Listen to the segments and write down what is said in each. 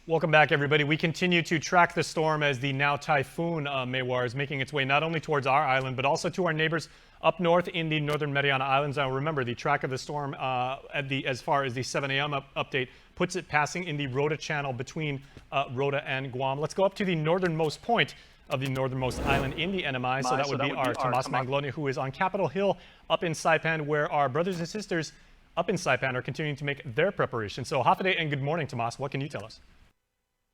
Welcome back, everybody. We continue to track the storm as the now Typhoon Mawar is making its way not only towards our island, but also to our neighbors up north in the northern Mariana Islands. Now, remember, the track of the storm as far as the 7 a.m. update puts it passing in the Rota Channel between Rota and Guam. Let's go up to the northernmost point of the northernmost island in the NMI. So that would be our Tomas Manglone, who is on Capitol Hill up in Saipan, where our brothers and sisters up in Saipan are continuing to make their preparations. So Hafide and good morning, Tomas. What can you tell us?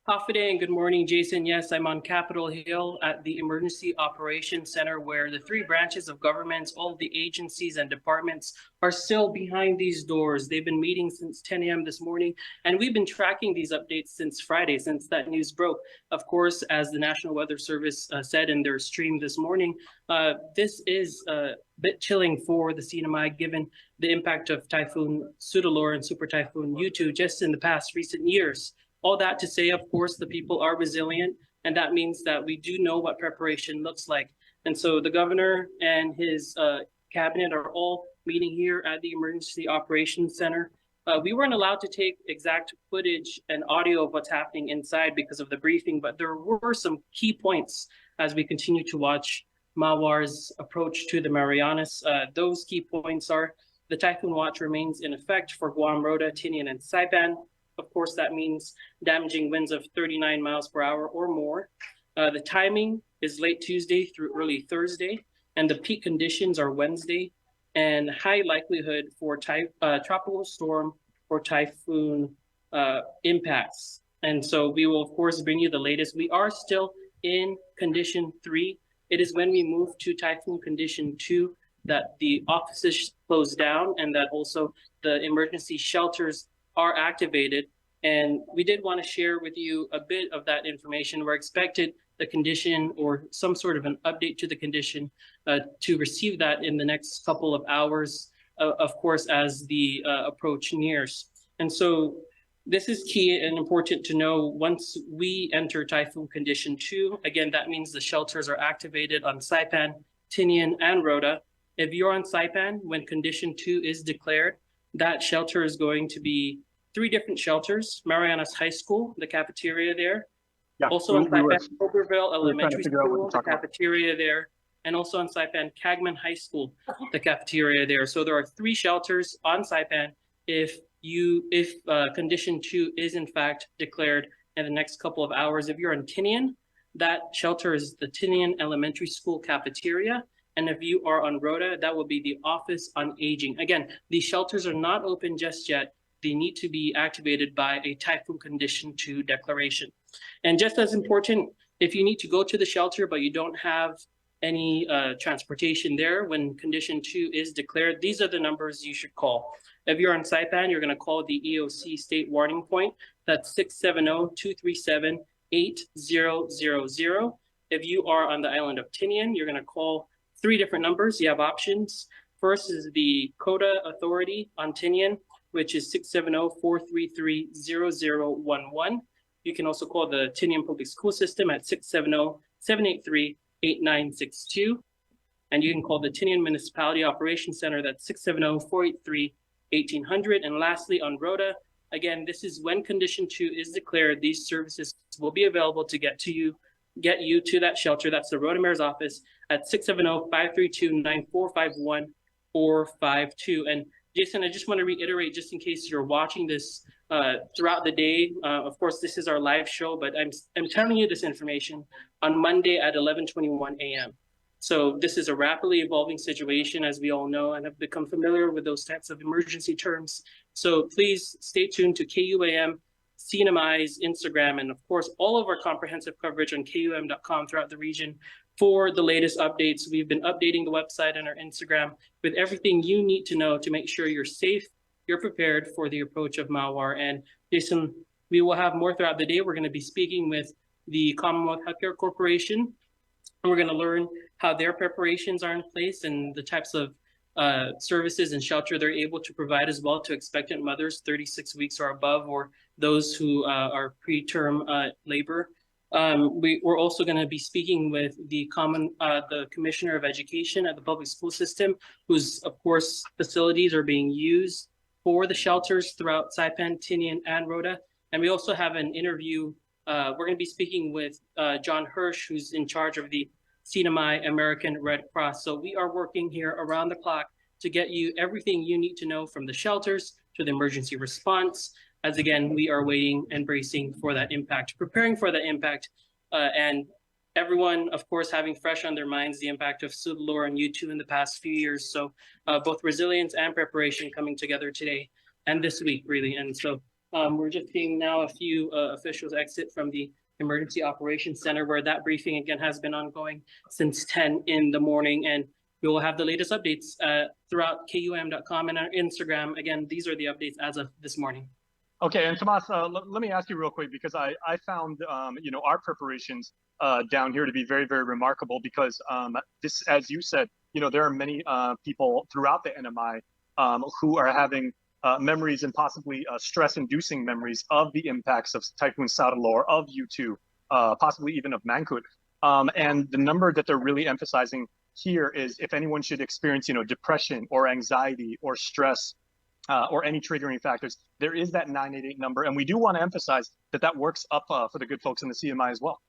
Hafide and good morning, Jason. Yes, I'm on Capitol Hill at the Emergency Operations Center, where the three branches of government, all of the agencies and departments are still behind these doors. They've been meeting since 10 a.m. this morning, and we've been tracking these updates since Friday, since that news broke. Of course, as the National Weather Service said in their stream this morning, this is a bit chilling for the CNMI, given the impact of Typhoon Soudelor and Super Typhoon Yutu just in the past recent years. All that to say, of course, the people are resilient, and that means that we do know what preparation looks like. And so the governor and his cabinet are all meeting here at the Emergency Operations Center. We weren't allowed to take exact footage and audio of what's happening inside because of the briefing, but there were some key points as we continue to watch Mawar's approach to the Marianas. Those key points are the typhoon watch remains in effect for Guam, Rota, Tinian, and Saipan. Of course, that means damaging winds of 39 miles per hour or more. The timing is late Tuesday through early Thursday, and the peak conditions are Wednesday, and high likelihood for tropical storm or typhoon impacts. And so we will, of course, bring you the latest. We are still in condition 3. It is when we move to typhoon condition 2 that the offices close down and that also the emergency shelters are activated. And we did want to share with you a bit of that information. We're expected the condition or some sort of an update to the condition to receive that in the next couple of hours, of course, as the approach nears. And so this is key and important to know. Once we enter typhoon condition 2, again, that means the shelters are activated on Saipan, Tinian, and Rota. If you're on Saipan, when condition 2 is declared, that shelter is going to be 3 different shelters: Marianas High School, the cafeteria there. Yeah, also on Saipan, Oberville Elementary School, the cafeteria there. And also on Saipan, Cagman High School, the cafeteria there. So there are 3 shelters on Saipan if condition 2 is in fact declared in the next couple of hours. If you're in Tinian, that shelter is the Tinian Elementary School cafeteria. And if you are on Rota, that will be the Office on Aging. Again, these shelters are not open just yet. They need to be activated by a typhoon condition 2 declaration. And just as important, if you need to go to the shelter, but you don't have any transportation there when condition 2 is declared, these are the numbers you should call. If you're on Saipan, you're going to call the EOC state warning point. That's 670-237-8000. If you are on the island of Tinian, you're going to call 3 different numbers. You have options. First is the CODA authority on Tinian, which is 670-433-0011. You can also call the Tinian Public School System at 670-783-8962. And you can call the Tinian Municipality Operations Center, that's 670-483-1800. And lastly, on Rota, again, this is when condition 2 is declared. These services will be available to get you to that shelter. That's the Rota Mayor's office at 670-532-9451 or 52. And Jason, I just want to reiterate, just in case you're watching this throughout the day. Of course, this is our live show, but I'm telling you this information on Monday at 11:21 a.m. So this is a rapidly evolving situation, as we all know, and have become familiar with those types of emergency terms. So please stay tuned to KUAM, CNMI's Instagram, and of course, all of our comprehensive coverage on KUM.com throughout the region for the latest updates. We've been updating the website and our Instagram with everything you need to know to make sure you're safe, you're prepared for the approach of Mawar. And Jason, we will have more throughout the day. We're going to be speaking with the Commonwealth Healthcare Corporation, and we're going to learn how their preparations are in place and the types of services and shelter they're able to provide as well to expectant mothers 36 weeks or above, or those who are preterm labor. We're also going to be speaking with the Commissioner of Education at the public school system, whose, of course, facilities are being used for the shelters throughout Saipan, Tinian, and Rota. And we also have an interview. We're going to be speaking with John Hirsch, who's in charge of the CNMI American Red Cross. So we are working here around the clock to get you everything you need to know from the shelters to the emergency response. As again, we are waiting and bracing for that impact, preparing for that impact, and everyone, of course, having fresh on their minds the impact of Sudalor and U2 in the past few years. So both resilience and preparation coming together today and this week, really. And so we're just seeing now a few officials exit from the Emergency Operations Center, where that briefing again has been ongoing since 10 in the morning. And we will have the latest updates throughout KUM.com and our Instagram. Again, these are the updates as of this morning. Okay, and Tomas, let me ask you real quick, because I found our preparations down here to be very, very remarkable, because this, as you said, there are many people throughout the NMI who are having memories, and possibly stress-inducing memories, of the impacts of Typhoon Sudalor, of U2, possibly even of Mangkhut. And the number that they're really emphasizing here is, if anyone should experience, depression or anxiety or stress, or any triggering factors, there is that 988 number. And we do want to emphasize that that works up for the good folks in the CNMI as well.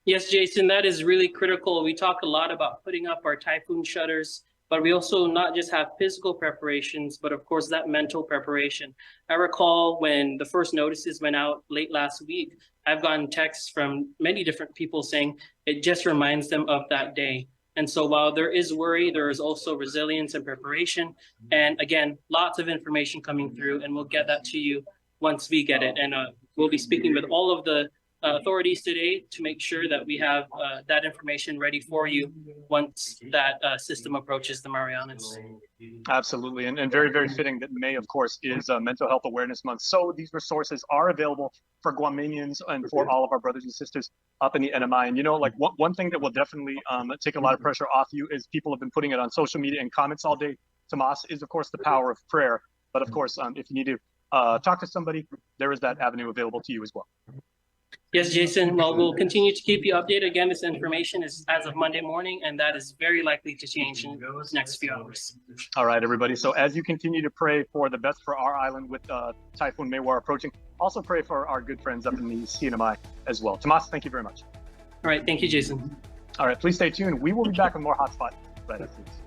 Yes, Jason, that is really critical. We talk a lot about putting up our typhoon shutters, but we also not just have physical preparations, but of course that mental preparation. I recall when the first notices went out late last week, I've gotten texts from many different people saying it just reminds them of that day. And so while there is worry, there is also resilience and preparation. And again, lots of information coming through, and we'll get that to you once we get it. And we'll be speaking with all of the authorities today to make sure that we have that information ready for you once that system approaches the Marianas. Absolutely, and very, very fitting that May, of course, is Mental Health Awareness Month. So these resources are available for Guamanians and for all of our brothers and sisters up in the NMI. And one thing that will definitely take a lot of pressure off you is people have been putting it on social media and comments all day. Tomas, is of course the power of prayer, but of course, if you need to talk to somebody, there is that avenue available to you as well. Yes, Jason. Well, we'll continue to keep you updated. Again, this information is as of Monday morning, and that is very likely to change in the next few hours. All right, everybody. So as you continue to pray for the best for our island with Typhoon Mawar approaching, also pray for our good friends up in the CNMI as well. Tomas, thank you very much. All right. Thank you, Jason. All right. Please stay tuned. We will be back with more Hotspot right after this.